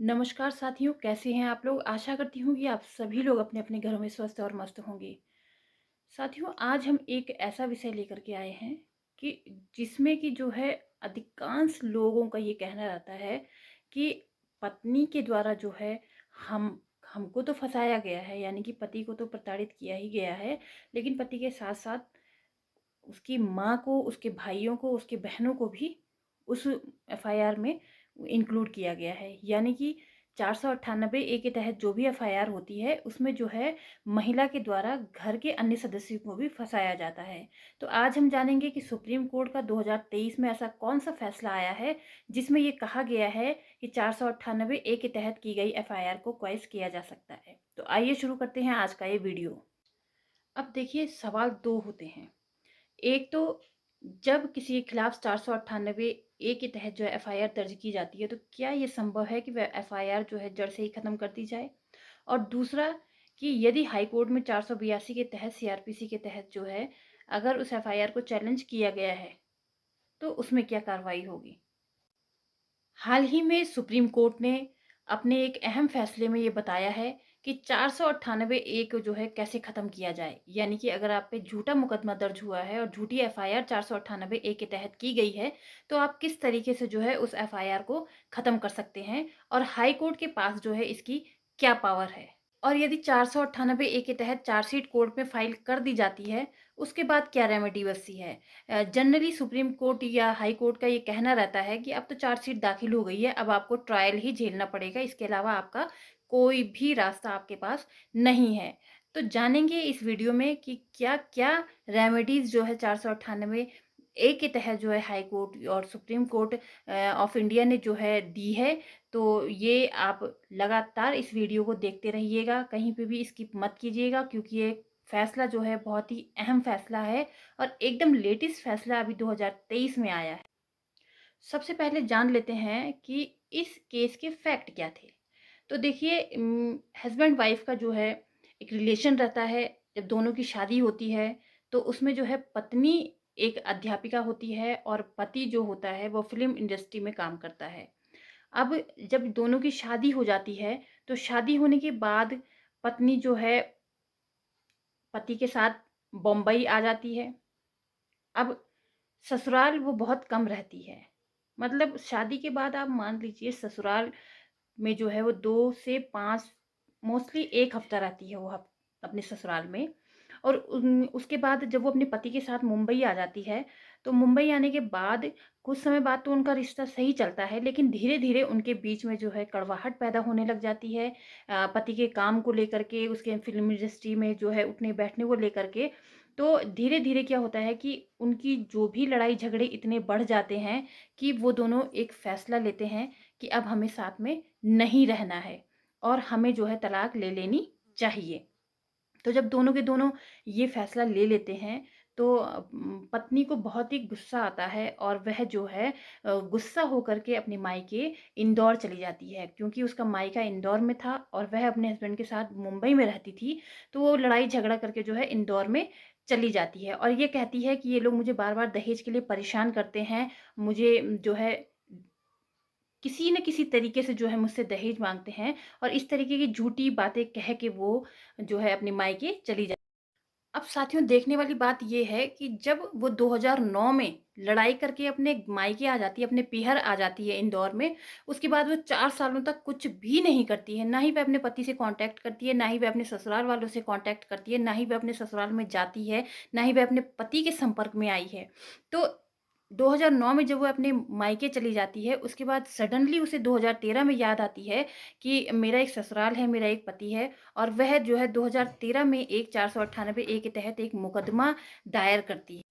नमस्कार साथियों, कैसे हैं आप लोग? आशा करती हूँ कि आप सभी लोग अपने-अपने घरों में स्वस्थ और मस्त होंगे। साथियों, आज हम एक ऐसा विषय लेकर के आए हैं कि जिसमें कि जो है अधिकांश लोगों का ये कहना रहता है कि पत्नी के द्वारा जो है हम हमको तो फँसाया गया है, यानी कि पति को तो प्रताड़ित किया ही गया है, लेकिन पति के साथ-साथ उसकी माँ को, उसके भाइयों को, उसकी बहनों को भी उस एफआईआर में इंक्लूड किया गया है। यानी कि 498 ए के तहत जो भी एफआईआर होती है, उसमें जो है महिला के द्वारा घर के अन्य सदस्यों को भी फँसाया जाता है। तो आज हम जानेंगे कि सुप्रीम कोर्ट का 2023 में ऐसा कौन-सा फैसला आया है, जिसमें ये कहा गया है कि 498 ए के तहत की गई एफआईआर को क्वैश किया जा सकता है। तो आइए शुरू करते हैं आज का ये वीडियो। अब देखिए, सवाल 2 होते हैं। एक तो जब किसी के खिलाफ 498 ए के तहत जो है एफआईआर दर्ज की जाती है, तो क्या ये संभव है कि वह एफआईआर जो है जड़ से ही खत्म कर दी जाए? और दूसरा कि यदि हाई कोर्ट में 482 के तहत सीआरपीसी के तहत जो है अगर उस एफआईआर को चैलेंज किया गया है, तो उसमें क्या कार्रवाई होगी? हाल ही में सुप्रीम कोर्ट ने अपने एक अहम फैसले में ये बताया है कि 498 ए को जो है कैसे ख़त्म किया जाए। यानी कि अगर आप पे झूठा मुकदमा दर्ज हुआ है और झूठी एफआईआर 498 ए के तहत की गई है, तो आप किस तरीके से जो है उस एफआईआर को ख़त्म कर सकते हैं और हाई कोर्ट के पास जो है इसकी क्या पावर है। और यदि 498 ए के तहत चार्जशीट कोर्ट में फाइल कर दी जाती है, उसके बाद क्या रेमेडी बचती है? जनरली सुप्रीम कोर्ट या हाई कोर्ट का ये कहना रहता है कि अब तो चार्जशीट दाखिल हो गई है, अब आपको ट्रायल ही झेलना पड़ेगा, इसके अलावा आपका कोई भी रास्ता आपके पास नहीं है। तो जानेंगे इस वीडियो में कि क्या-क्या रेमेडीज़ जो है 498 ए के तहत जो है हाई कोर्ट और सुप्रीम कोर्ट ऑफ इंडिया ने जो है दी है। तो ये आप लगातार इस वीडियो को देखते रहिएगा, कहीं पे भी स्किप मत कीजिएगा, क्योंकि ये फैसला जो है बहुत ही अहम फैसला है और एकदम लेटेस्ट फैसला अभी 2023 में आया है। सबसे पहले जान लेते हैं कि इस केस के फैक्ट क्या थे। तो देखिए, हस्बैंड वाइफ का जो है एक रिलेशन रहता है। जब दोनों की शादी होती है तो उसमें जो है पत्नी एक अध्यापिका होती है और पति जो होता है वो फ़िल्म इंडस्ट्री में काम करता है। अब जब दोनों की शादी हो जाती है, तो शादी होने के बाद पत्नी जो है पति के साथ बॉम्बई आ जाती है। अब ससुराल वो बहुत कम रहती है। मतलब शादी के बाद आप मान लीजिए ससुराल में जो है वो 2 से 5, मोस्टली 1 हफ़्ता रहती है वो अपने ससुराल में। और उसके बाद जब वो अपने पति के साथ मुंबई आ जाती है, तो मुंबई आने के बाद कुछ समय बाद तो उनका रिश्ता सही चलता है, लेकिन धीरे-धीरे उनके बीच में जो है कड़वाहट पैदा होने लग जाती है। पति के काम को लेकर के, उसके फ़िल्म इंडस्ट्री में जो है उठने-बैठने को लेकर के। तो धीरे-धीरे क्या होता है कि उनकी जो भी लड़ाई-झगड़े इतने बढ़ जाते हैं कि वो दोनों एक फ़ैसला लेते हैं कि अब हमें साथ में नहीं रहना है और हमें जो है तलाक ले लेनी चाहिए। तो जब दोनों के दोनों ये फ़ैसला ले लेते हैं, तो पत्नी को बहुत ही गुस्सा आता है और वह जो है गुस्सा होकर के अपने मायके इंदौर चली जाती है, क्योंकि उसका मायका इंदौर में था और वह अपने हस्बैंड के साथ मुंबई में रहती थी। तो वो लड़ाई झगड़ा करके जो है इंदौर में चली जाती है और ये कहती है कि ये लोग मुझे बार-बार दहेज के लिए परेशान करते हैं, मुझे जो है किसी न किसी तरीके से जो है मुझसे दहेज माँगते हैं और इस तरीके की झूठी बातें कह के वो जो है अपने मायके चली जा। अब साथियों, देखने वाली बात ये है कि जब वो 2009 में लड़ाई करके अपने मायके आ जाती है, अपने पीहर आ जाती है इंदौर में, उसके बाद वो 4 सालों तक कुछ भी नहीं करती है। ना ही वह अपने पति से कॉन्टैक्ट करती है, ना ही वह अपने ससुराल वालों से कॉन्टैक्ट करती है, ना ही वह अपने ससुराल में जाती है, ना ही वह अपने पति के संपर्क में आई है। तो 2009 में जब वो अपने मायके चली जाती है, उसके बाद सडनली उसे 2013 में याद आती है कि मेरा एक ससुराल है, मेरा एक पति है, और वह जो है 2013 में एक 498 ए के तहत एक मुकदमा दायर करती है।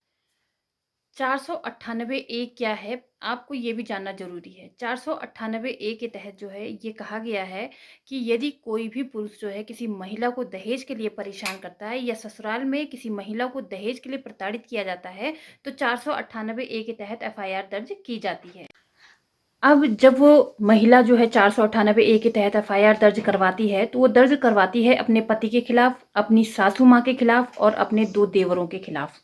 498 ए क्या है, आपको ये भी जानना ज़रूरी है। 498 ए के तहत जो है ये कहा गया है कि यदि कोई भी पुरुष जो है किसी महिला को दहेज के लिए परेशान करता है या ससुराल में किसी महिला को दहेज के लिए प्रताड़ित किया जाता है, तो 498 ए के तहत एफआईआर दर्ज की जाती है। अब जब वो महिला जो है 498 ए के तहत एफआईआर दर्ज करवाती है, तो वो दर्ज करवाती है अपने पति के खिलाफ, अपनी सासू माँ के खिलाफ और अपने 2 देवरों के खिलाफ।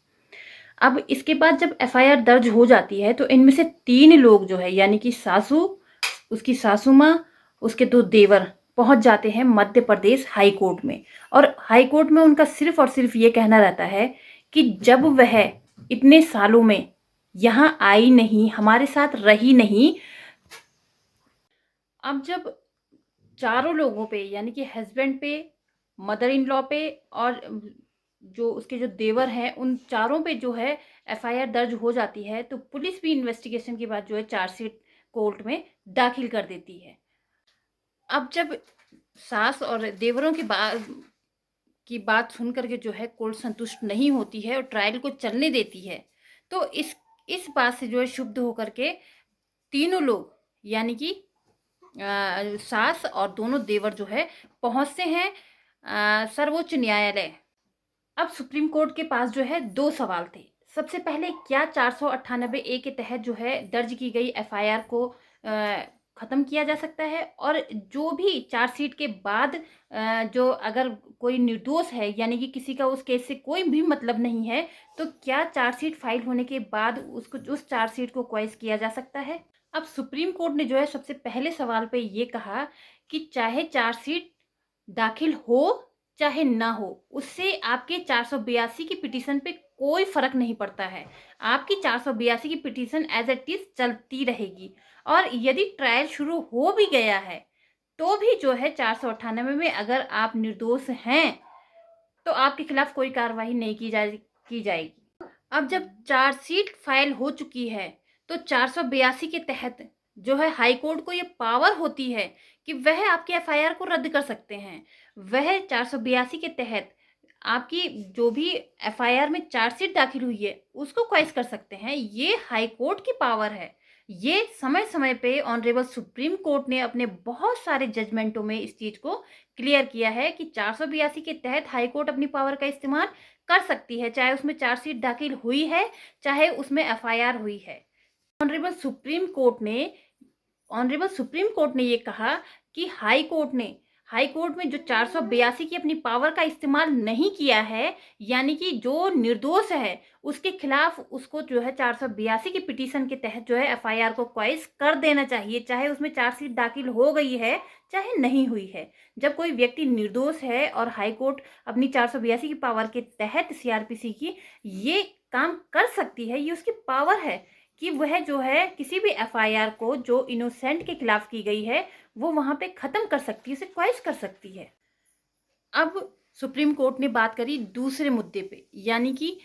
अब इसके बाद जब एफआईआर दर्ज हो जाती है, तो इनमें से 3 लोग जो है, यानी कि सासू, उसकी सासू माँ उसके 2 देवर पहुँच जाते हैं मध्य प्रदेश हाई कोर्ट में, और हाई कोर्ट में उनका सिर्फ़ और सिर्फ़ ये कहना रहता है कि जब वह इतने सालों में यहाँ आई नहीं, हमारे साथ रही नहीं, अब जब चारों लोगों पे यानी कि हस्बैंड पे, मदर इन लॉ पे और जो उसके जो देवर हैं उन चारों पे जो है एफआईआर दर्ज हो जाती है, तो पुलिस भी इन्वेस्टिगेशन के बाद जो है चार्जशीट कोर्ट में दाखिल कर देती है। अब जब सास और देवरों की बात सुन कर के जो है कोर्ट संतुष्ट नहीं होती है और ट्रायल को चलने देती है, तो इस बात से जो है क्षुब्ध होकर के तीनों लोग यानी कि सास और दोनों देवर जो है पहुंचते हैं सर्वोच्च न्यायालय। अब सुप्रीम कोर्ट के पास जो है 2 सवाल थे। सबसे पहले, क्या 498 ए के तहत जो है दर्ज की गई एफआईआर को ख़त्म किया जा सकता है, और जो भी चार्जशीट के बाद जो अगर कोई निर्दोष है यानी कि किसी का उस केस से कोई भी मतलब नहीं है, तो क्या चार्जशीट फाइल होने के बाद उसको उस चार्जशीट को क्वॉइस किया जा सकता है? अब सुप्रीम कोर्ट ने जो है सबसे पहले सवाल पे ये कहा कि चाहे चार्जशीट दाखिल हो चाहे ना हो, उससे आपके 482 की पिटीशन पे कोई फ़र्क नहीं पड़ता है। आपकी 482 की पिटीशन एज़ इट इज़ चलती रहेगी, और यदि ट्रायल शुरू हो भी गया है, तो भी जो है 498 में अगर आप निर्दोष हैं, तो आपके खिलाफ कोई कार्रवाई नहीं की जाएगी। अब जब चार्जशीट फाइल हो चुकी है, तो 482 के तहत जो है हाई कोर्ट को ये पावर होती है कि वह आपकी एफआईआर को रद्द कर सकते हैं। वह 482 के तहत आपकी जो भी एफआईआर में चार्जशीट दाखिल हुई है उसको क्वाइश कर सकते हैं। ये हाई कोर्ट की पावर है। ये समय समय पे ऑनरेबल सुप्रीम कोर्ट ने अपने बहुत सारे जजमेंटों में इस चीज़ को क्लियर किया है कि 482 के तहत हाई कोर्ट अपनी पावर का इस्तेमाल कर सकती है, चाहे उसमें चार्जशीट दाखिल हुई है, चाहे उसमें एफआईआर हुई है। ऑनरेबल सुप्रीम कोर्ट ने ऑनरेबल सुप्रीम कोर्ट ने ये कहा कि हाई कोर्ट में जो 482 की अपनी पावर का इस्तेमाल नहीं किया है, यानी कि जो निर्दोष है उसके खिलाफ उसको जो है 482 की पिटीशन के तहत जो है एफआईआर को क्वाइश कर देना चाहिए, चाहे उसमें चार्जशीट दाखिल हो गई है चाहे नहीं हुई है। जब कोई व्यक्ति निर्दोष है और हाई कोर्ट अपनी 482 की पावर के तहत सीआरपीसी की ये काम कर सकती है, ये उसकी पावर है कि वह जो है किसी भी एफआईआर को जो इनोसेंट के खिलाफ की गई है वो वहां पे खत्म कर सकती है, उसे क्वाइश कर सकती है। अब सुप्रीम कोर्ट ने बात करी दूसरे मुद्दे पे, यानी कि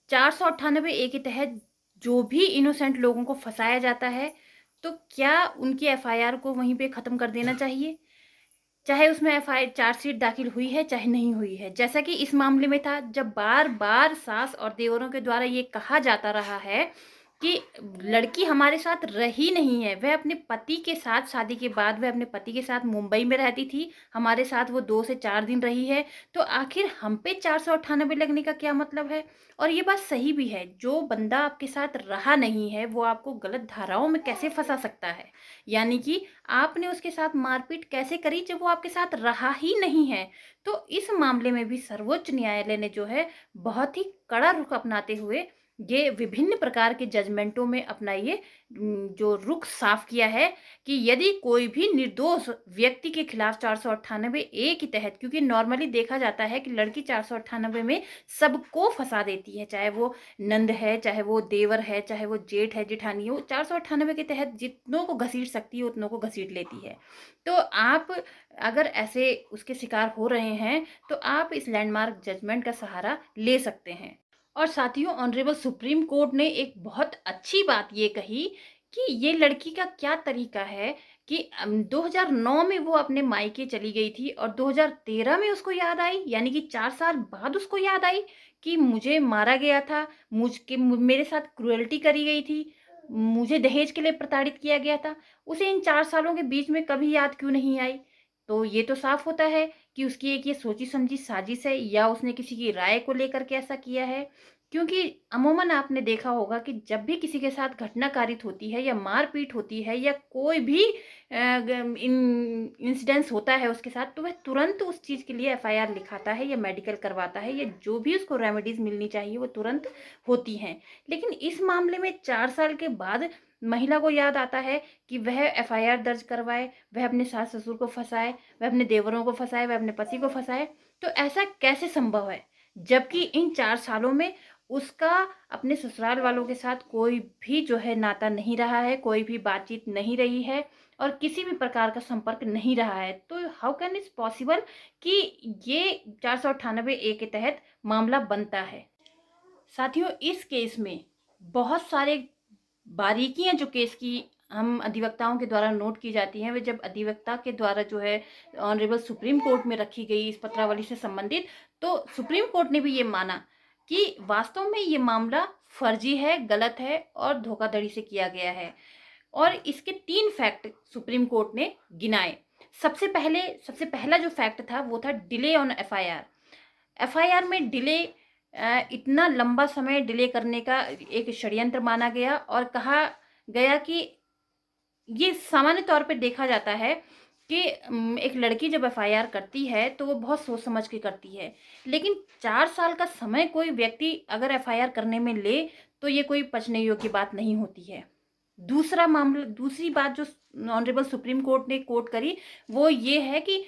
498 ए के तहत जो भी इनोसेंट लोगों को फंसाया जाता है, तो क्या उनकी एफआईआर को वहीं पे खत्म कर देना चाहिए, चाहे उसमें एफआईआर चार्जशीट दाखिल हुई है चाहे नहीं हुई है। जैसा कि इस मामले में था, जब बार बार सास और देवरों के द्वारा ये कहा जाता रहा है कि लड़की हमारे साथ रही नहीं है, वह अपने पति के साथ शादी के बाद वह अपने पति के साथ मुंबई में रहती थी, हमारे साथ वो 2 से 4 दिन रही है, तो आखिर हम पे 498 लगने का क्या मतलब है। और ये बात सही भी है, जो बंदा आपके साथ रहा नहीं है वो आपको गलत धाराओं में कैसे फंसा सकता है, यानी कि आपने उसके साथ मारपीट कैसे करी जब वो आपके साथ रहा ही नहीं है। तो इस मामले में भी सर्वोच्च न्यायालय ने जो है बहुत ही कड़ा रुख अपनाते हुए ये विभिन्न प्रकार के जजमेंटों में अपना ये जो रुख साफ किया है कि यदि कोई भी निर्दोष व्यक्ति के खिलाफ 498 ए के तहत, क्योंकि नॉर्मली देखा जाता है कि लड़की 498 में सबको फंसा देती है, चाहे वो नंद है, चाहे वो देवर है, चाहे वो जेठ है, जेठानी है, वो 498 के तहत जितनों को घसीट सकती है उतनों को घसीट लेती है। तो आप अगर ऐसे उसके शिकार हो रहे हैं, तो आप इस लैंडमार्क जजमेंट का सहारा ले सकते हैं। और साथियों, ऑनरेबल सुप्रीम कोर्ट ने एक बहुत अच्छी बात ये कही कि ये लड़की का क्या तरीका है कि 2009 में वो अपने मायके चली गई थी और 2013 में उसको याद आई, यानी कि 4 साल बाद उसको याद आई कि मुझे मारा गया था, मेरे साथ क्रुएल्टी करी गई थी, मुझे दहेज के लिए प्रताड़ित किया गया था। उसे इन 4 सालों के बीच में कभी याद क्यों नहीं आई? तो ये तो साफ होता है कि उसकी एक ये सोची समझी साजिश है, या उसने किसी की राय को लेकर के ऐसा किया है। क्योंकि अमूमन आपने देखा होगा कि जब भी किसी के साथ घटना कारित होती है या मारपीट होती है या कोई भी इंसिडेंस होता है उसके साथ, तो वह तुरंत उस चीज़ के लिए एफआईआर लिखाता है या मेडिकल करवाता है, या जो भी उसको रेमेडीज मिलनी चाहिए वो तुरंत होती हैं। लेकिन इस मामले में 4 साल के बाद महिला को याद आता है कि वह एफआईआर दर्ज करवाए, वह अपने सास ससुर को फंसाए, वह अपने देवरों को फंसाए, वह अपने पति को फंसाए। तो ऐसा कैसे संभव है, जबकि इन 4 सालों में उसका अपने ससुराल वालों के साथ कोई भी जो है नाता नहीं रहा है, कोई भी बातचीत नहीं रही है और किसी भी प्रकार का संपर्क नहीं रहा है। तो हाउ कैन इट्स पॉसिबल कि ये 498 ए के तहत मामला बनता है। साथियों, इस केस में बहुत सारे बारीकियां जो केस की हम अधिवक्ताओं के द्वारा नोट की जाती हैं, वे जब अधिवक्ता के द्वारा जो है ऑनरेबल सुप्रीम कोर्ट में रखी गई इस पत्रावली से संबंधित, तो सुप्रीम कोर्ट ने भी ये माना कि वास्तव में ये मामला फर्जी है, गलत है और धोखाधड़ी से किया गया है। और इसके 3 फैक्ट सुप्रीम कोर्ट ने गिनाए। सबसे पहला जो फैक्ट था वो था डिले ऑन एफआईआर। एफआईआर में डिले, इतना लंबा समय डिले करने का एक षड्यंत्र माना गया और कहा गया कि ये सामान्य तौर पे देखा जाता है कि एक लड़की जब एफआईआर करती है तो वो बहुत सोच समझ के करती है, लेकिन 4 साल का समय कोई व्यक्ति अगर एफआईआर करने में ले तो ये कोई पचने योग्य बात नहीं होती है। दूसरी बात जो ऑनरेबल सुप्रीम कोर्ट ने कोट करी वो ये है कि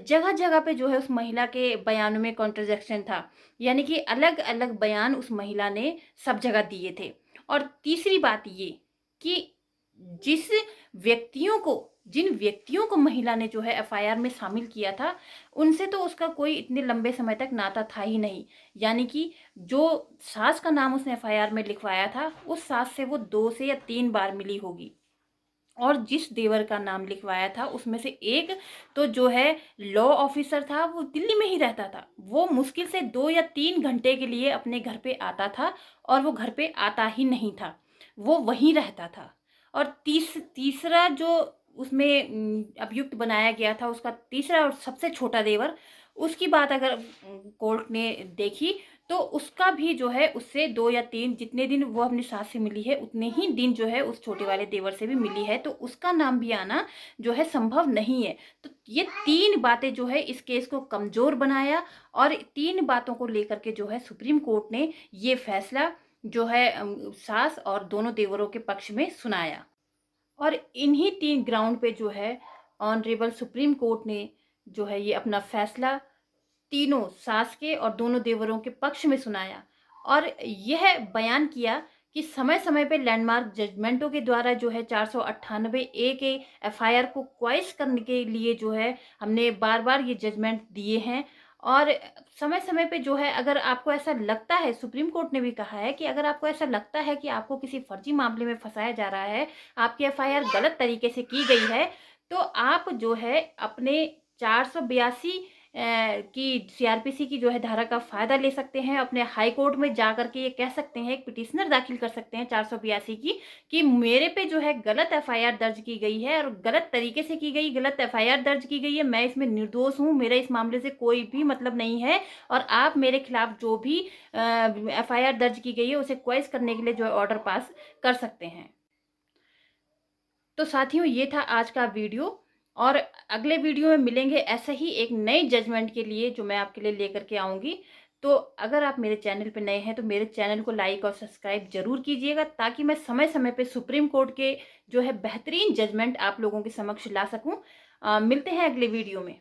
जगह जगह पे जो है उस महिला के बयानों में कॉन्ट्रडिक्शन था, यानी कि अलग अलग बयान उस महिला ने सब जगह दिए थे। और तीसरी बात ये कि जिन व्यक्तियों को महिला ने जो है एफआईआर में शामिल किया था, उनसे तो उसका कोई इतने लंबे समय तक नाता था ही नहीं। यानी कि जो सास का नाम उसने एफआईआर में लिखवाया था, उस सास से वो 2 से या 3 बार मिली होगी। और जिस देवर का नाम लिखवाया था उसमें से एक तो जो है लॉ ऑफिसर था, वो दिल्ली में ही रहता था। वो मुश्किल से 2 या 3 घंटे के लिए अपने घर पे आता था और वो घर पे आता ही नहीं था, वो वहीं रहता था। और तीसरा जो उसमें अभियुक्त बनाया गया था, उसका तीसरा और सबसे छोटा देवर, उसकी बात अगर कोर्ट ने देखी तो उसका भी जो है उससे 2 या 3, जितने दिन वो अपनी सास से मिली है उतने ही दिन जो है उस छोटे वाले देवर से भी मिली है, तो उसका नाम भी आना जो है संभव नहीं है। तो ये 3 बातें जो है इस केस को कमजोर बनाया और 3 बातों को लेकर के जो है सुप्रीम कोर्ट ने ये फैसला जो है सास और दोनों देवरों के पक्ष में सुनाया। और इन्हीं 3 ग्राउंड पे जो है ऑनरेबल सुप्रीम कोर्ट ने जो है ये अपना फैसला तीनों सास के और दोनों देवरों के पक्ष में सुनाया और यह बयान किया कि समय समय पे लैंडमार्क जजमेंटों के द्वारा जो है 498 ए के एफआईआर को क्वाइश करने के लिए जो है हमने बार बार ये जजमेंट दिए हैं। और समय समय पे जो है अगर आपको ऐसा लगता है, सुप्रीम कोर्ट ने भी कहा है कि अगर आपको ऐसा लगता है कि आपको किसी फर्जी मामले में फंसाया जा रहा है, आपकी एफआईआर गलत तरीके से की गई है, तो आप जो है अपने 482 की सीआरपीसी की जो है धारा का फ़ायदा ले सकते हैं। अपने हाई कोर्ट में जा कर के ये कह सकते हैं, एक पिटिशनर दाखिल कर सकते हैं 482 की, कि मेरे पे जो है गलत एफआईआर दर्ज की गई है और गलत तरीके से की गई, गलत एफआईआर दर्ज की गई है, मैं इसमें निर्दोष हूँ, मेरा इस मामले से कोई भी मतलब नहीं है और आप मेरे खिलाफ जो भी एफआईआर दर्ज की गई है उसे क्वेश करने के लिए जो है ऑर्डर पास कर सकते हैं। तो साथियों, ये था आज का वीडियो और अगले वीडियो में मिलेंगे ऐसे ही एक नए जजमेंट के लिए जो मैं आपके लिए लेकर के आऊँगी। तो अगर आप मेरे चैनल पे नए हैं तो मेरे चैनल को लाइक और सब्सक्राइब ज़रूर कीजिएगा, ताकि मैं समय समय पे सुप्रीम कोर्ट के जो है बेहतरीन जजमेंट आप लोगों के समक्ष ला सकूँ। मिलते हैं अगले वीडियो में।